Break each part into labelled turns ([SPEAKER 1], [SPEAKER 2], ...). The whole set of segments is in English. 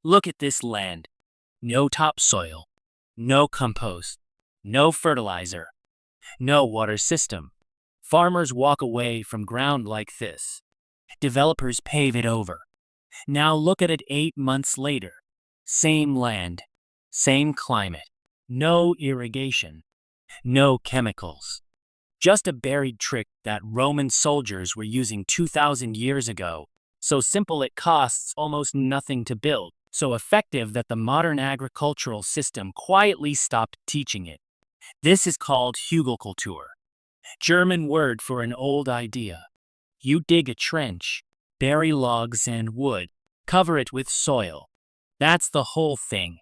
[SPEAKER 1] Look at this land. No topsoil, no compost, no fertilizer, no water system. Farmers walk away from ground like this. Developers pave it over. Now look at it 8 months later. Same land, same climate, no irrigation, no chemicals. Just a buried trick that Roman soldiers were using 2,000 years ago. So simple it costs almost nothing to build. So effective that the modern agricultural system quietly stopped teaching it. This is called Hugelkultur, German word for an old idea. You dig a trench, bury logs and wood, cover it with soil. That's the whole thing.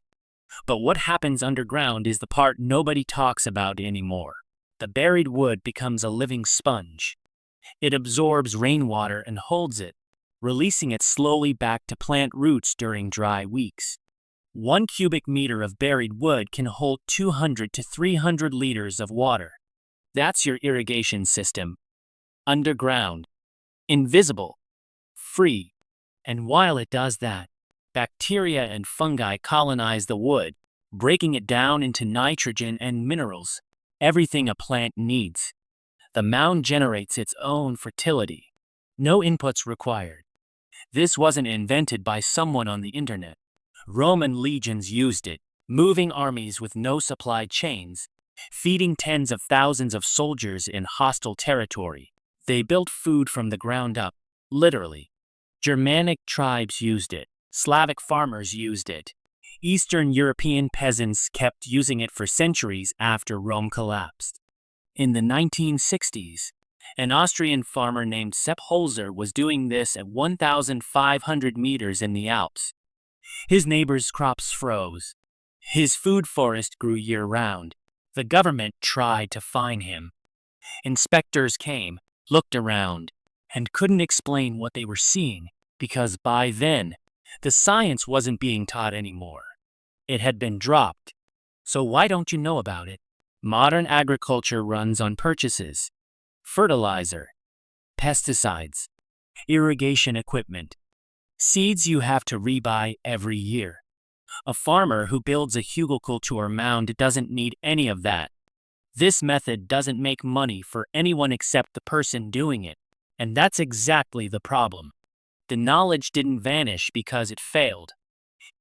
[SPEAKER 1] But what happens underground is the part nobody talks about anymore. The buried wood becomes a living sponge. It absorbs rainwater and holds it, releasing it slowly back to plant roots during dry weeks. 1 cubic meter of buried wood can hold 200 to 300 liters of water. That's your irrigation system. Underground, invisible, free. And while it does that, bacteria and fungi colonize the wood, breaking it down into nitrogen and minerals, everything a plant needs. The mound generates its own fertility. No inputs required. This wasn't invented by someone on the internet. Roman legions used it, moving armies with no supply chains, feeding tens of thousands of soldiers in hostile territory. They built food from the ground up, literally. Germanic tribes used it. Slavic farmers used it. Eastern European peasants kept using it for centuries after Rome collapsed. In the 1960s, an Austrian farmer named Sepp Holzer was doing this at 1,500 meters in the Alps. His neighbors' crops froze. His food forest grew year-round. The government tried to fine him. Inspectors came, looked around, and couldn't explain what they were seeing because by then, the science wasn't being taught anymore. It had been dropped. So why don't you know about it? Modern agriculture runs on purchases. Fertilizer, pesticides, irrigation equipment, seeds you have to rebuy every year. A farmer who builds a Hugelkultur mound doesn't need any of that. This method doesn't make money for anyone except the person doing it, and that's exactly the problem. The knowledge didn't vanish because it failed.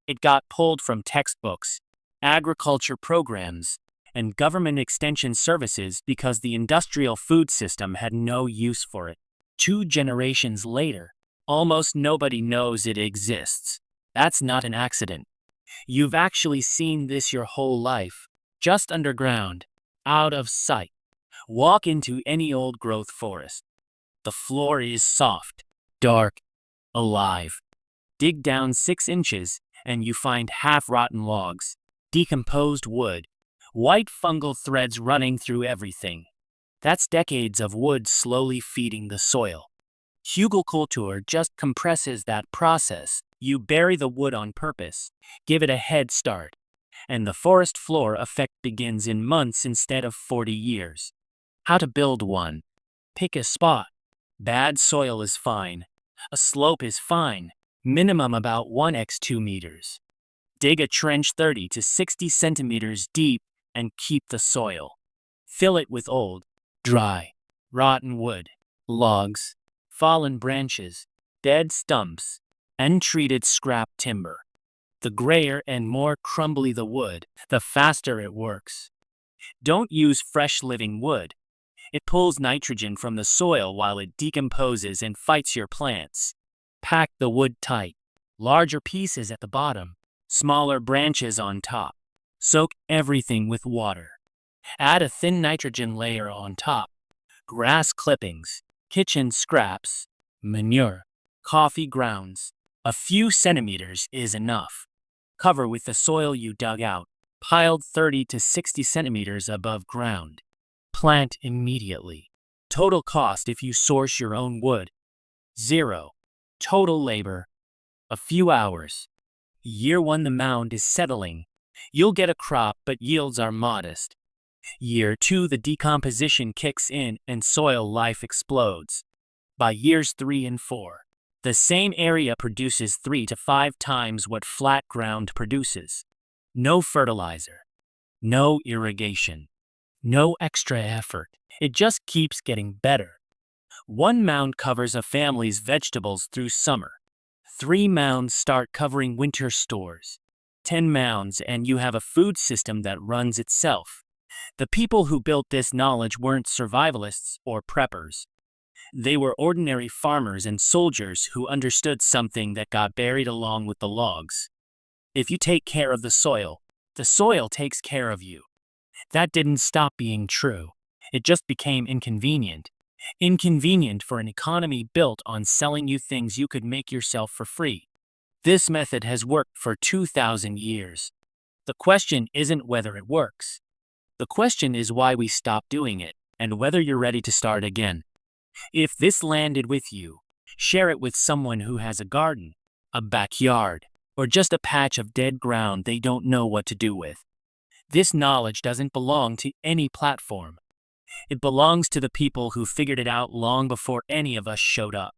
[SPEAKER 1] It got pulled from textbooks, agriculture programs, and government extension services because the industrial food system had no use for it. 2 generations later, almost nobody knows it exists. That's not an accident. You've actually seen this your whole life, just underground, out of sight. Walk into any old-growth forest. The floor is soft, dark, alive. Dig down 6 inches, and you find half-rotten logs, decomposed wood, white fungal threads running through everything. That's decades of wood slowly feeding the soil. Hugelkultur just compresses that process. You bury the wood on purpose, give it a head start, and the forest floor effect begins in months instead of 40 years. How to build one. Pick a spot. Bad soil is fine. A slope is fine. Minimum about 1x2 meters. Dig a trench 30 to 60 centimeters deep and keep the soil. Fill it with old, dry, rotten wood, logs, fallen branches, dead stumps, untreated scrap timber. The grayer and more crumbly the wood, the faster it works. Don't use fresh living wood. It pulls nitrogen from the soil while it decomposes and fights your plants. Pack the wood tight. Larger pieces at the bottom, smaller branches on top. Soak everything with water. Add a thin nitrogen layer on top. Grass clippings, kitchen scraps, manure, coffee grounds. A few centimeters is enough. Cover with the soil you dug out, piled 30 to 60 centimeters above ground. Plant immediately. Total cost if you source your own wood, 0. Total labor, a few hours. Year 1 the mound is settling. You'll get a crop, but yields are modest. Year 2 the decomposition kicks in and soil life explodes. By years 3 and 4, The same area produces 3 to 5 times what flat ground produces. No fertilizer, no irrigation, no extra effort. It just keeps getting better. One mound covers a family's vegetables through summer. 3 mounds start covering winter stores. 10 mounds and you have a food system that runs itself. The people who built this knowledge weren't survivalists or preppers. They were ordinary farmers and soldiers who understood something that got buried along with the logs. If you take care of the soil takes care of you. That didn't stop being true. It just became inconvenient. Inconvenient for an economy built on selling you things you could make yourself for free. This method has worked for 2,000 years. The question isn't whether it works. The question is why we stopped doing it, and whether you're ready to start again. If this landed with you, share it with someone who has a garden, a backyard, or just a patch of dead ground they don't know what to do with. This knowledge doesn't belong to any platform. It belongs to the people who figured it out long before any of us showed up.